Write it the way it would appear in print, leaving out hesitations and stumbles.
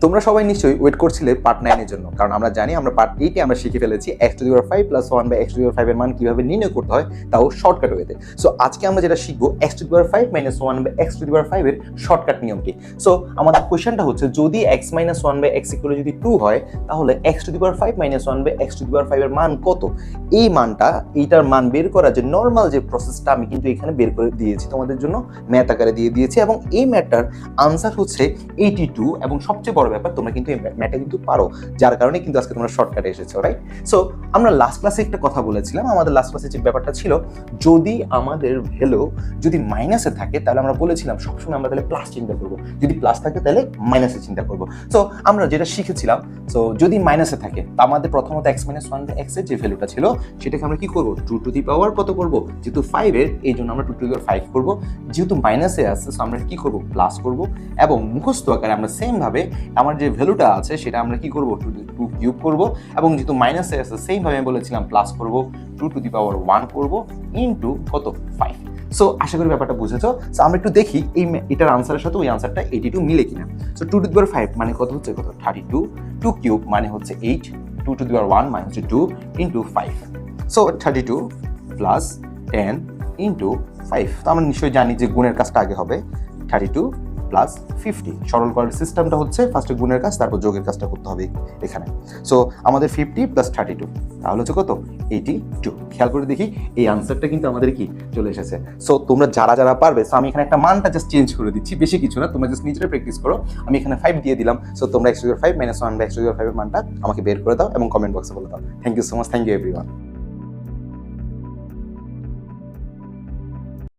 তোমরা সবাই নিশ্চয়ই ওয়েট করছিলে পার্ট 9 এর জন্য, কারণ আমরা জানি আমরা পার্ট 8 এ আমরা শিখে ফেলেছি x⁵ + 1 x⁵ এর মান কিভাবে নির্ণয় করতে হয়, তাও শর্টকাট ওয়েতে। সো আজকে আমরা যেটা শিখবো x⁵ - 1 x⁵ এর শর্টকাট নিয়মটি। সো আমাদের কোশ্চেনটা হচ্ছে যদি x - 1 x = যদি 2 হয়, তাহলে x⁵ - 1 x⁵ এর মান কত? এই মানটা, এইটার মান বের করার যে নরমাল যে প্রসেসটা আমি কিন্তু এখানে বের করে দিয়েছি তোমাদের জন্য, ম্যাথ আকারে দিয়ে দিয়েছি, এবং এই ম্যাথটার আনসার হচ্ছে 82। এবং সবচেয়ে বড় ব্যাপার, তোমরা কিন্তু এই ম্যাথটা কিন্তু পারো, যার কারণে কিন্তু আজকে তোমরা শর্টকাটে এসেছো, রাইট? সো আমরা লাস্ট ক্লাসে একটা কথা বলেছিলাম, আমাদের লাস্ট ক্লাসে যে ব্যাপারটা ছিল, যদি আমাদের ভ্যালু যদি মাইনাসে থাকে তাহলে আমরা বলেছিলাম সবসময় আমরা তাহলে প্লাস চিন্তা করবো, যদি প্লাস থাকে তাহলে মাইনাসে চিন্তা করবো। সো আমরা যেটা শিখেছিলাম, সো যদি মাইনাসে থাকে তা আমাদের প্রথমত x - 1 x এর যে ভ্যালুটা ছিল সেটাকে আমরা কি করবো, 2 কত করবো, যেহেতু 5 এর এই জন্য আমরা 2 করবো, যেহেতু মাইনাসে আছে আমরা কি করবো, প্লাস করবো, এবং মুখস্থ আকারে আমরা সেম ভাবে আমার যে ভ্যালুটা আছে সেটা আমরা কি করবো, 2 কিউব করবো, এবং যেহেতু মাইনাসে আছে সেম ভাবে আমি বলেছিলাম প্লাস করবো, 2 করবো ইনটু কত, 5। সো আশা করি ব্যাপারটা বুঝেছো। সো আমরা একটু দেখি এটার আনসারের সাথে ওই আনসারটা 82 মিলে কিনা। সো 2 মানে কত হচ্ছে, কত 32, 2 কিউব মানে হচ্ছে 8, 2 মানে হচ্ছে 2 ইনটু 5। So 32 plus 10 into 5। তো আমরা নিশ্চয়ই জানি যে গুণের কাজটা আগে হবে, 32 প্লাস 50। সরল করার সিস্টেমটা হচ্ছে ফার্স্টে গুণের কাজ, তারপর যোগের কাজটা করতে হবে এখানে। সো আমাদের 50 প্লাস 32 তাহলে হচ্ছে কত, 82। খেয়াল করে দেখি এই আনসারটা কিন্তু আমাদের কি চলে এসেছে। সো তোমরা যারা যারা পারবে, সো আমি এখানে একটা মানটা জাস্ট চেঞ্জ করে দিচ্ছি, বেশি কিছু না, তোমরা জাস্ট নিজেরা প্র্যাকটিস করো। আমি এখানে 5 দিয়ে দিলাম। সো তোমরা x⁵ - 1 x⁵ এর মানটা আমাকে বের করে দাও এবং কমেন্ট বক্সে বলে দাও। Thank you so much, thank you everyone.